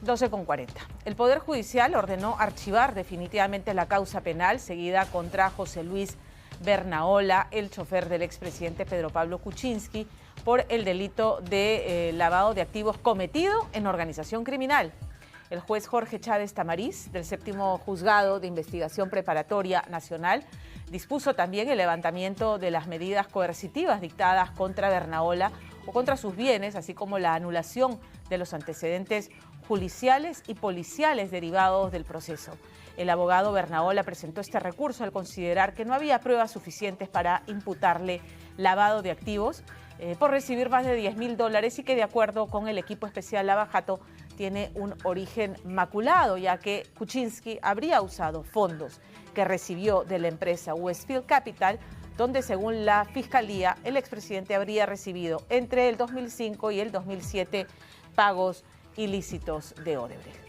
12:40. El Poder Judicial ordenó archivar definitivamente la causa penal seguida contra José Luis Bernaola, el chofer del expresidente Pedro Pablo Kuczynski, por el delito de lavado de activos cometido en organización criminal. El juez Jorge Chávez Tamariz, del séptimo Juzgado de Investigación Preparatoria Nacional, dispuso también el levantamiento de las medidas coercitivas dictadas contra Bernaola o contra sus bienes, así como la anulación de los antecedentes judiciales y policiales derivados del proceso. El abogado Bernaola presentó este recurso al considerar que no había pruebas suficientes para imputarle lavado de activos por recibir más de $10.000 y que, de acuerdo con el equipo especial Lava Jato, tiene un origen maculado, ya que Kuczynski habría usado fondos que recibió de la empresa Westfield Capital, donde, según la Fiscalía, el expresidente habría recibido entre el 2005 y el 2007 pagos ilícitos de Odebrecht.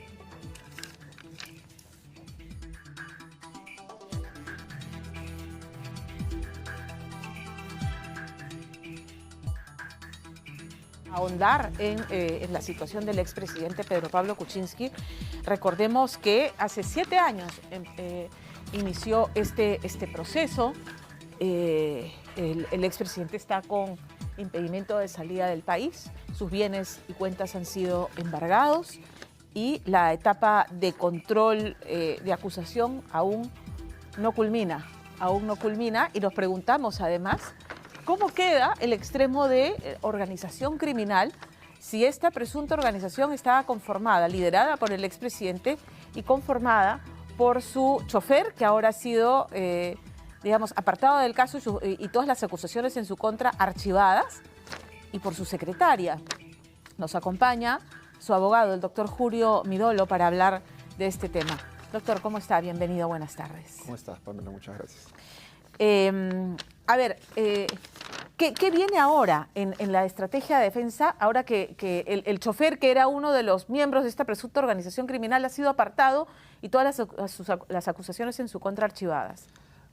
Ahondar en la situación del expresidente Pedro Pablo Kuczynski, recordemos que hace 7 años inició este proceso. El expresidente está con impedimento de salida del país, sus bienes y cuentas han sido embargados y la etapa de control de acusación aún no culmina y nos preguntamos además cómo queda el extremo de organización criminal si esta presunta organización estaba conformada, liderada por el expresidente y conformada por su chofer, que ahora ha sido apartado del caso y todas las acusaciones en su contra archivadas, y por su secretaria. Nos acompaña su abogado, el doctor Julio Midolo, para hablar de este tema. Doctor, ¿cómo está? Bienvenido, buenas tardes. ¿Cómo estás, Pamela? Muchas gracias. ¿Qué viene ahora en la estrategia de defensa, ahora que el chofer, que era uno de los miembros de esta presunta organización criminal, ha sido apartado y todas las acusaciones en su contra archivadas?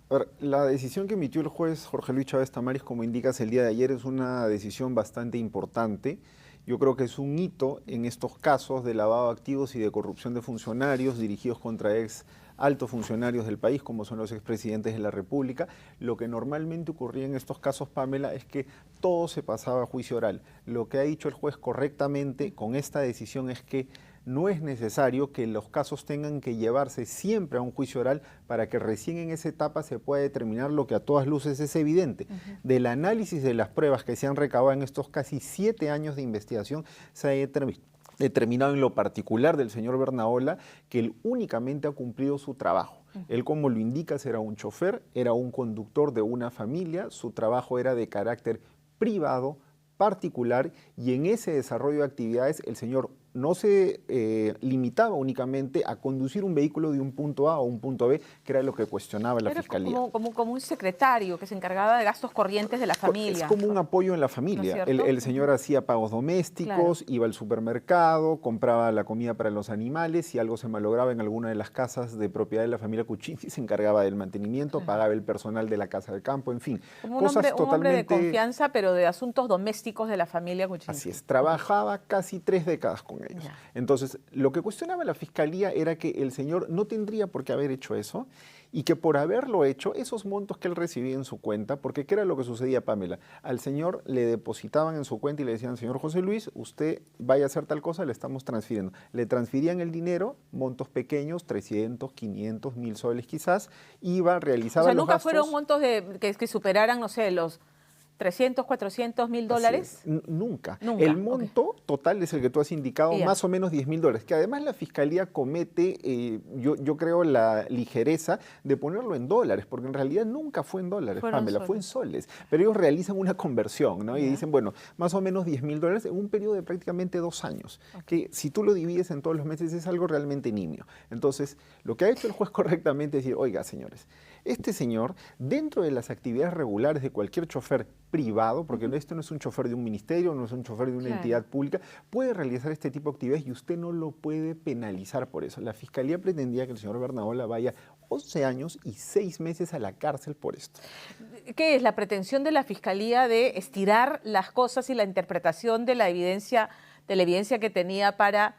A ver, la decisión que emitió el juez Jorge Luis Chávez Tamariz, como indicas, el día de ayer, es una decisión bastante importante. Yo creo que es un hito en estos casos de lavado de activos y de corrupción de funcionarios dirigidos contra ex altos funcionarios del país, como son los expresidentes de la República. Lo que normalmente ocurría en estos casos, Pamela, es que todo se pasaba a juicio oral. Lo que ha dicho el juez correctamente con esta decisión es que no es necesario que los casos tengan que llevarse siempre a un juicio oral para que recién en esa etapa se pueda determinar lo que a todas luces es evidente. Del análisis de las pruebas que se han recabado en estos casi 7 años de investigación, se ha determinado en lo particular del señor Bernaola que él únicamente ha cumplido su trabajo. Él, como lo indica, era un chofer, era un conductor de una familia, su trabajo era de carácter privado, particular, y en ese desarrollo de actividades el señor no se limitaba únicamente a conducir un vehículo de un punto A a un punto B, que era lo que cuestionaba la Fiscalía. Como un secretario que se encargaba de gastos corrientes de la familia. Es como un apoyo en la familia. ¿No el señor hacía pagos domésticos, claro, iba al supermercado, compraba la comida para los animales, si algo se malograba en alguna de las casas de propiedad de la familia Kuczynski, se encargaba del mantenimiento, claro, pagaba el personal de la casa de campo, en fin. Como un hombre de confianza, pero de asuntos domésticos de la familia Kuczynski. Así es, trabajaba casi 3 décadas con ellos. Ya. Entonces, lo que cuestionaba la Fiscalía era que el señor no tendría por qué haber hecho eso y que por haberlo hecho, esos montos que él recibía en su cuenta, porque ¿qué era lo que sucedía, Pamela? Al señor le depositaban en su cuenta y le decían: señor José Luis, usted vaya a hacer tal cosa, le estamos transfiriendo. Le transferían el dinero, montos pequeños, 300, 500, 1.000 soles quizás, iba, realizaba los nunca gastos. Fueron montos que superaran, no sé, los 300, 400, $1.000. Nunca. El monto total es el que tú has indicado, más o menos $10.000, que además la Fiscalía comete, yo creo, la ligereza de ponerlo en dólares, porque en realidad nunca fue en dólares, Pamela, fue en soles. Pero ellos realizan una conversión, ¿no? Y dicen, bueno, más o menos $10.000 en un periodo de prácticamente 2 años, que si tú lo divides en todos los meses es algo realmente nimio. Entonces, lo que ha hecho el juez correctamente es decir: oiga, señores, este señor, dentro de las actividades regulares de cualquier chofer privado, porque esto no es un chofer de un ministerio, no es un chofer de una entidad pública, puede realizar este tipo de actividades y usted no lo puede penalizar por eso. La Fiscalía pretendía que el señor Bernaola vaya 11 años y 6 meses a la cárcel por esto. ¿Qué es la pretensión de la Fiscalía de estirar las cosas y la interpretación de la evidencia que tenía para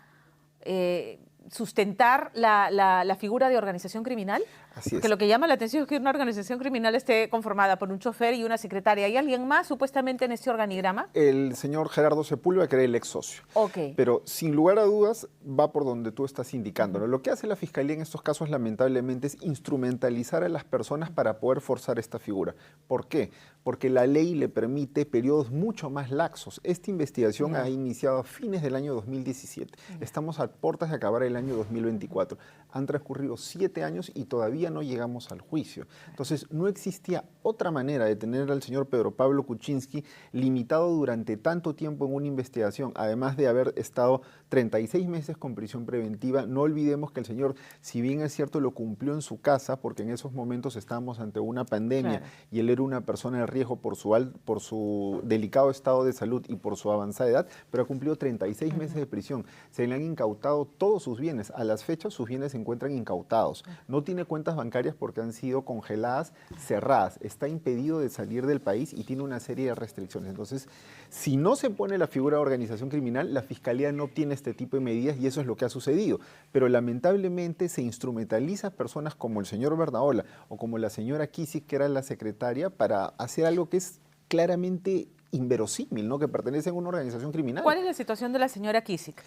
sustentar la figura de organización criminal? Así es. Porque lo que llama la atención es que una organización criminal esté conformada por un chofer y una secretaria. ¿Hay alguien más supuestamente en este organigrama? El señor Gerardo Sepúlveda, que era el ex socio. Ok. Pero sin lugar a dudas va por donde tú estás indicando, ¿no? Lo que hace la Fiscalía en estos casos lamentablemente es instrumentalizar a las personas para poder forzar esta figura. ¿Por qué? Porque la ley le permite periodos mucho más laxos. Esta investigación ha iniciado a fines del año 2017. Estamos a puertas de acabar el año 2024. Han transcurrido 7 años y todavía no llegamos al juicio. Entonces, no existía otra manera de tener al señor Pedro Pablo Kuczynski limitado durante tanto tiempo en una investigación, además de haber estado 36 meses con prisión preventiva. No olvidemos que el señor, si bien es cierto, lo cumplió en su casa, porque en esos momentos estábamos ante una pandemia y él era una persona de riesgo por su delicado estado de salud y por su avanzada edad, pero ha cumplido 36 meses de prisión. Se le han incautado todos sus bienes. A las fechas sus bienes se encuentran incautados. No tiene cuentas bancarias porque han sido congeladas, cerradas. Está impedido de salir del país y tiene una serie de restricciones. Entonces, si no se pone la figura de organización criminal, la Fiscalía no obtiene este tipo de medidas y eso es lo que ha sucedido. Pero lamentablemente se instrumentaliza a personas como el señor Bernaola o como la señora Kisik, que era la secretaria, para hacer algo que es claramente inverosímil, ¿no? Que pertenece a una organización criminal. ¿Cuál es la situación de la señora Kisik?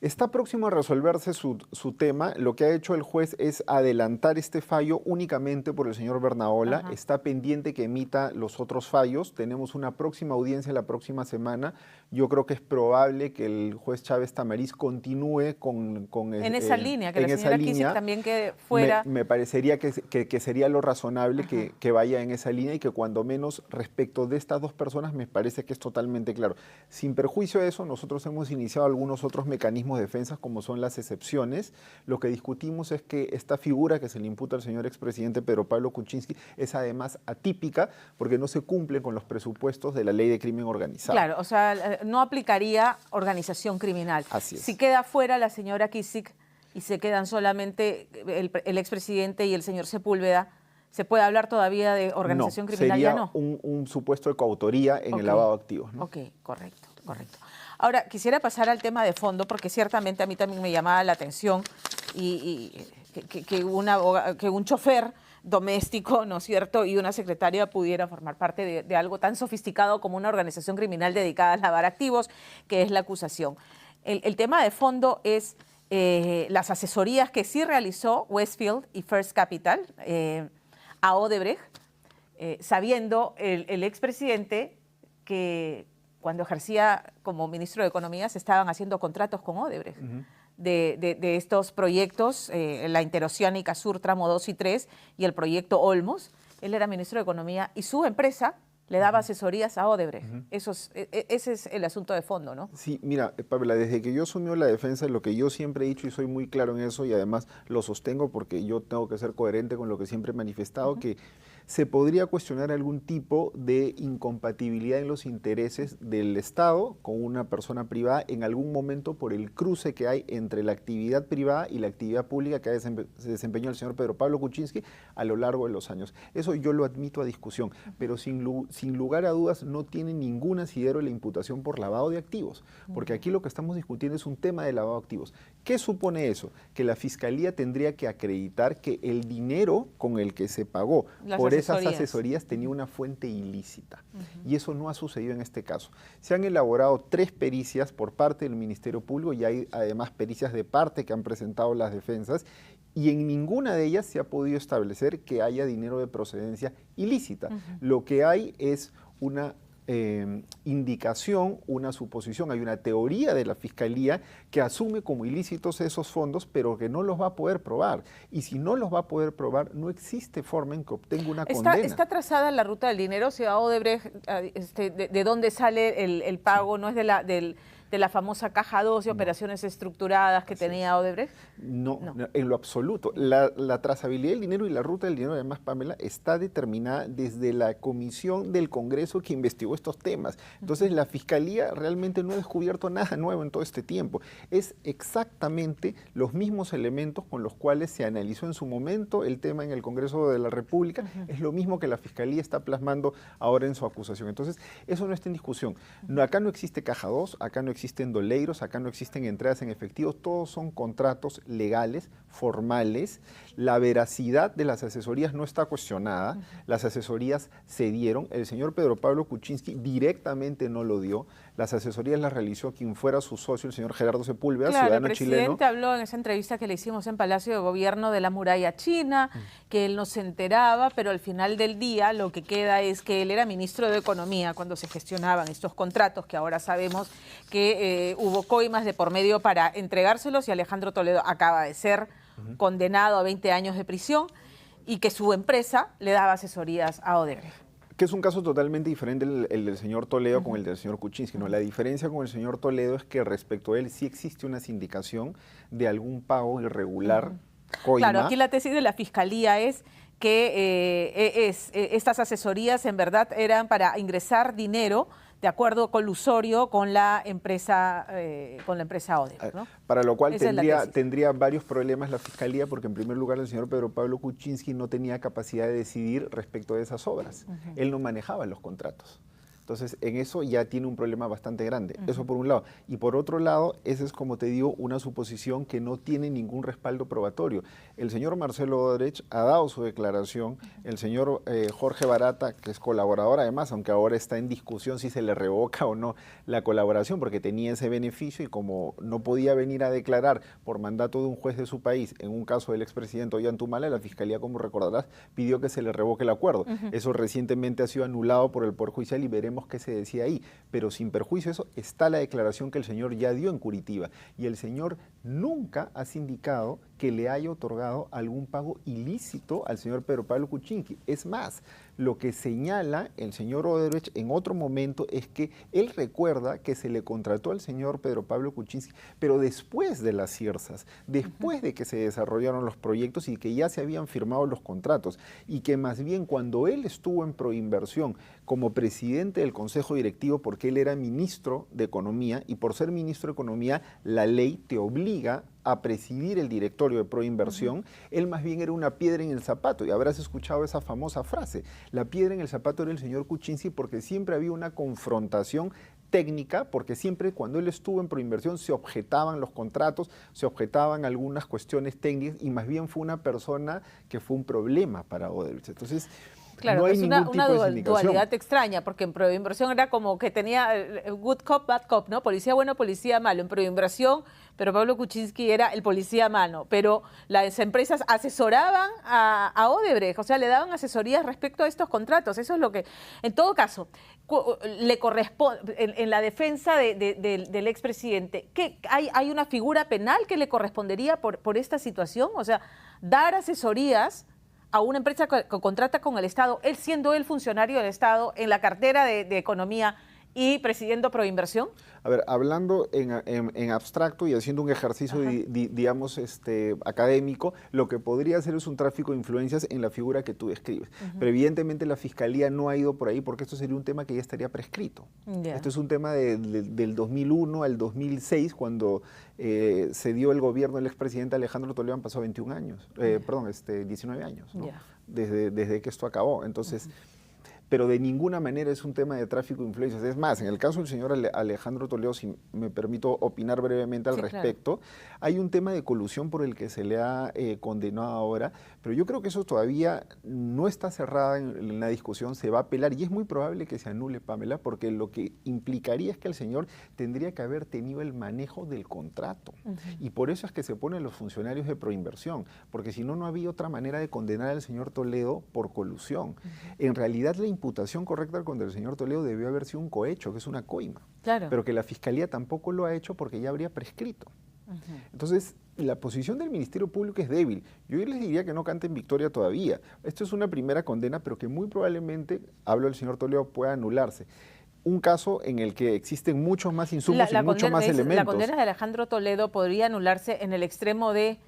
Está próximo a resolverse su tema. Lo que ha hecho el juez es adelantar este fallo únicamente por el señor Bernaola. Está pendiente que emita los otros fallos. Tenemos una próxima audiencia la próxima semana. Yo creo que es probable que el juez Chávez Tamariz continúe con en esa línea, que la señora Kisik también quede fuera. Me parecería que sería lo razonable que vaya en esa línea y que cuando menos respecto de estas dos personas me parece que es totalmente claro. Sin perjuicio de eso, nosotros hemos iniciado algunos otros mecanismos de defensa, como son las excepciones. Lo que discutimos es que esta figura que se le imputa al señor expresidente Pedro Pablo Kuczynski es además atípica porque no se cumple con los presupuestos de la Ley de Crimen Organizado. Claro, o sea, no aplicaría organización criminal. Así es. Si queda fuera la señora Kisik y se quedan solamente el expresidente y el señor Sepúlveda, ¿se puede hablar todavía de organización criminal? Sería Ya no. un supuesto de coautoría en el lavado de activos, ¿no? Ok, correcto, correcto. Ahora, quisiera pasar al tema de fondo, porque ciertamente a mí también me llamaba la atención que un chofer doméstico, ¿no es cierto?, y una secretaria pudiera formar parte de algo tan sofisticado como una organización criminal dedicada a lavar activos, que es la acusación. El tema de fondo es las asesorías que sí realizó Westfield y First Capital a Odebrecht, sabiendo el expresidente que cuando ejercía como ministro de Economía se estaban haciendo contratos con Odebrecht de estos proyectos, la Interoceánica Sur Tramo 2 y 3 y el proyecto Olmos. Él era ministro de Economía y su empresa le daba asesorías a Odebrecht. Ese es el asunto de fondo, ¿no? Sí, mira, Pamela, desde que yo asumí la defensa, lo que yo siempre he dicho y soy muy claro en eso y además lo sostengo porque yo tengo que ser coherente con lo que siempre he manifestado, que se podría cuestionar algún tipo de incompatibilidad en los intereses del Estado con una persona privada en algún momento por el cruce que hay entre la actividad privada y la actividad pública que se desempeñó el señor Pedro Pablo Kuczynski a lo largo de los años. Eso yo lo admito a discusión, pero sin lugar a dudas no tiene ningún asidero la imputación por lavado de activos, porque aquí lo que estamos discutiendo es un tema de lavado de activos. ¿Qué supone eso? Que la Fiscalía tendría que acreditar que el dinero con el que se pagó por esas asesorías tenía una fuente ilícita. Y eso no ha sucedido en este caso. Se han elaborado 3 pericias por parte del Ministerio Público y hay además pericias de parte que han presentado las defensas y en ninguna de ellas se ha podido establecer que haya dinero de procedencia ilícita. Lo que hay es una indicación, una suposición, hay una teoría de la Fiscalía que asume como ilícitos esos fondos, pero que no los va a poder probar. Y si no los va a poder probar, no existe forma en que obtenga una condena. ¿Está trazada la ruta del dinero? O sea, Odebrecht, ¿de dónde sale el pago? ¿No es de la famosa caja 2 de operaciones estructuradas que tenía Odebrecht? No, en lo absoluto. La trazabilidad del dinero y la ruta del dinero, además, Pamela, está determinada desde la comisión del Congreso que investigó estos temas. Entonces, la Fiscalía realmente no ha descubierto nada nuevo en todo este tiempo. Es exactamente los mismos elementos con los cuales se analizó en su momento el tema en el Congreso de la República. Es lo mismo que la Fiscalía está plasmando ahora en su acusación. Entonces, eso no está en discusión. Acá no existe caja 2, acá no existen doleiros, acá no existen entradas en efectivo, todos son contratos legales, formales. La veracidad de las asesorías no está cuestionada, las asesorías se dieron, el señor Pedro Pablo Kuczynski directamente no lo dio, las asesorías las realizó quien fuera su socio, el señor Gerardo Sepúlveda, ciudadano chileno. El presidente habló en esa entrevista que le hicimos en Palacio de Gobierno de la muralla china, que él no se enteraba, pero al final del día lo que queda es que él era ministro de Economía cuando se gestionaban estos contratos, que ahora sabemos que hubo coimas de por medio para entregárselos, y Alejandro Toledo acaba de ser condenado a 20 años de prisión, y que su empresa le daba asesorías a Odebrecht. Que es un caso totalmente diferente el del señor Toledo con el del señor Kuczynski, ¿no? La diferencia con el señor Toledo es que respecto a él sí existe una sindicación de algún pago irregular, coima. Claro, aquí la tesis de la Fiscalía es que estas asesorías en verdad eran para ingresar dinero de acuerdo colusorio con la empresa Odebrecht, ¿no? Para lo cual tendría varios problemas la Fiscalía, porque en primer lugar el señor Pedro Pablo Kuczynski no tenía capacidad de decidir respecto de esas obras. Él no manejaba los contratos. Entonces, en eso ya tiene un problema bastante grande. Eso por un lado. Y por otro lado, esa es, como te digo, una suposición que no tiene ningún respaldo probatorio. El señor Marcelo Odebrecht ha dado su declaración. El señor Jorge Barata, que es colaborador además, aunque ahora está en discusión si se le revoca o no la colaboración, porque tenía ese beneficio y como no podía venir a declarar por mandato de un juez de su país, en un caso del expresidente Ollanta, la Fiscalía, como recordarás, pidió que se le revoque el acuerdo. Eso recientemente ha sido anulado por el Poder Judicial y veremos qué se decía ahí, pero sin perjuicio eso está la declaración que el señor ya dio en Curitiba, y el señor nunca ha sindicado que le haya otorgado algún pago ilícito al señor Pedro Pablo Kuczynski. Es más, lo que señala el señor Odebrecht en otro momento es que él recuerda que se le contrató al señor Pedro Pablo Kuczynski, pero después de las CIRSAs, después de que se desarrollaron los proyectos y que ya se habían firmado los contratos, y que más bien cuando él estuvo en Proinversión como presidente del Consejo Directivo, porque él era ministro de Economía, y por ser ministro de Economía la ley te obliga a presidir el directorio de Proinversión, él más bien era una piedra en el zapato, y habrás escuchado esa famosa frase, la piedra en el zapato era el señor Kuczynski, porque siempre había una confrontación técnica, porque siempre cuando él estuvo en Proinversión se objetaban los contratos, se objetaban algunas cuestiones técnicas, y más bien fue una persona que fue un problema para Odebrecht. Entonces, claro, no hay es ningún una tipo de dualidad extraña, porque en Proinversión era como que tenía good cop, bad cop, ¿no? Policía bueno, policía malo. En Proinversión, pero Pablo Kuczynski era el policía malo, pero las empresas asesoraban a Odebrecht, o sea, le daban asesorías respecto a estos contratos. Eso es lo que, en todo caso, le corresponde, en la defensa del expresidente, ¿qué, hay una figura penal que le correspondería por esta situación? O sea, dar asesorías a una empresa que contrata con el Estado, él siendo el funcionario del Estado, en la cartera de Economía y presidiendo Proinversión. A ver, hablando en abstracto y haciendo un ejercicio, digamos, académico, lo que podría hacer es un tráfico de influencias en la figura que tú describes. Pero evidentemente la Fiscalía no ha ido por ahí, porque esto sería un tema que ya estaría prescrito. Esto es un tema del 2001 al 2006, cuando se dio el gobierno del expresidente Alejandro Toledo, han pasado 21 años, 19 años, ¿no? Desde que esto acabó. Entonces, pero de ninguna manera es un tema de tráfico de influencias. Es más, en el caso del señor Alejandro Toledo, si me permito opinar brevemente al respecto, hay un tema de colusión por el que se le ha condenado ahora, pero yo creo que eso todavía no está cerrada en la discusión, se va a apelar, y es muy probable que se anule, Pamela, porque lo que implicaría es que el señor tendría que haber tenido el manejo del contrato, y por eso es que se ponen los funcionarios de Proinversión, porque si no, no había otra manera de condenar al señor Toledo por colusión. En realidad, la imputación correcta contra el señor Toledo debió haber sido un cohecho, que es una coima, pero que la Fiscalía tampoco lo ha hecho porque ya habría prescrito. Entonces, la posición del Ministerio Público es débil. Yo les diría que no canten victoria todavía. Esto es una primera condena, pero que muy probablemente, hablo del señor Toledo, pueda anularse. Un caso en el que existen muchos más insumos y muchos más elementos. La condena de Alejandro Toledo podría anularse en el extremo de,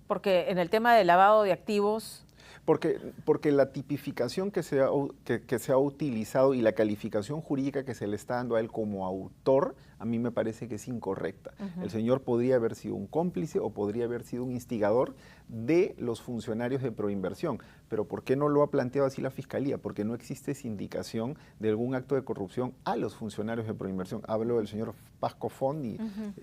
porque en el tema del lavado de activos, Porque la tipificación que se ha utilizado y la calificación jurídica que se le está dando a él como autor, a mí me parece que es incorrecta. El señor podría haber sido un cómplice o podría haber sido un instigador de los funcionarios de Proinversión. Pero ¿por qué no lo ha planteado así la Fiscalía? Porque no existe sindicación de algún acto de corrupción a los funcionarios de Proinversión. Hablo del señor Pasco Font y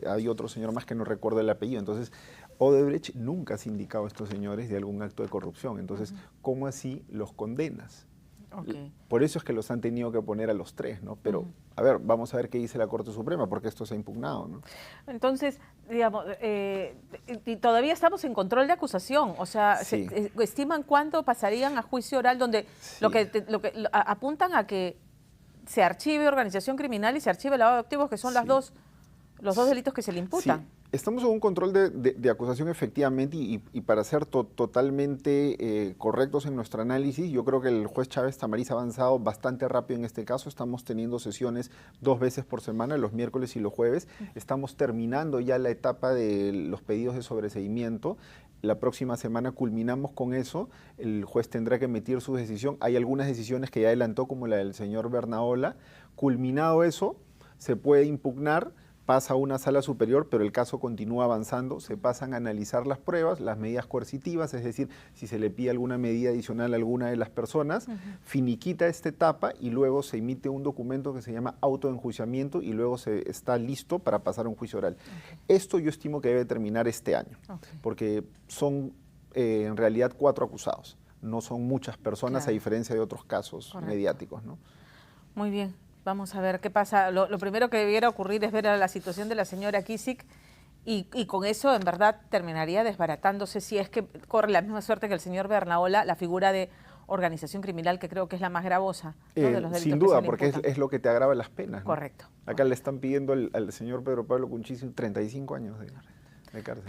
hay otro señor más que no recuerdo el apellido. Entonces, Odebrecht nunca ha sindicado a estos señores de algún acto de corrupción. Entonces, ¿cómo así los condenas? Okay. Por eso es que los han tenido que poner a los tres, ¿no? Pero, a ver, vamos a ver qué dice la Corte Suprema, porque esto se ha impugnado, ¿no? Entonces, digamos, y todavía estamos en control de acusación, o sea, Sí. ¿estiman cuándo pasarían a juicio oral donde Sí. apuntan a que se archive organización criminal y se archive lavado de activos, que son los dos delitos que se le imputan? Sí. Estamos en un control de acusación efectivamente y para ser totalmente correctos en nuestro análisis, yo creo que el juez Chávez Tamariz ha avanzado bastante rápido en este caso. Estamos teniendo sesiones 2 veces por semana, los miércoles y los jueves. Estamos terminando ya la etapa de los pedidos de sobreseimiento. La próxima semana culminamos con eso, el juez tendrá que emitir su decisión. Hay algunas decisiones que ya adelantó, como la del señor Bernaola. Culminado eso, se puede impugnar, pasa a una sala superior, pero el caso continúa avanzando, se pasan a analizar las pruebas, las medidas coercitivas, es decir, si se le pide alguna medida adicional a alguna de las personas, finiquita esta etapa y luego se emite un documento que se llama autoenjuiciamiento y luego se está listo para pasar a un juicio oral. Esto yo estimo que debe terminar este año, porque son en realidad 4 acusados, no son muchas personas a diferencia de otros casos mediáticos, ¿no? Muy bien. Vamos a ver qué pasa. Lo primero que debiera ocurrir es ver a la situación de la señora Kisic y con eso en verdad terminaría desbaratándose si es que corre la misma suerte que el señor Bernaola, la figura de organización criminal que creo que es la más gravosa, ¿no? De los delitos sin que duda, se le porque imputan. es lo que te agrava las penas, ¿no? Correcto. Acá le están pidiendo al señor Pedro Pablo Kuczynski 35 años de cárcel.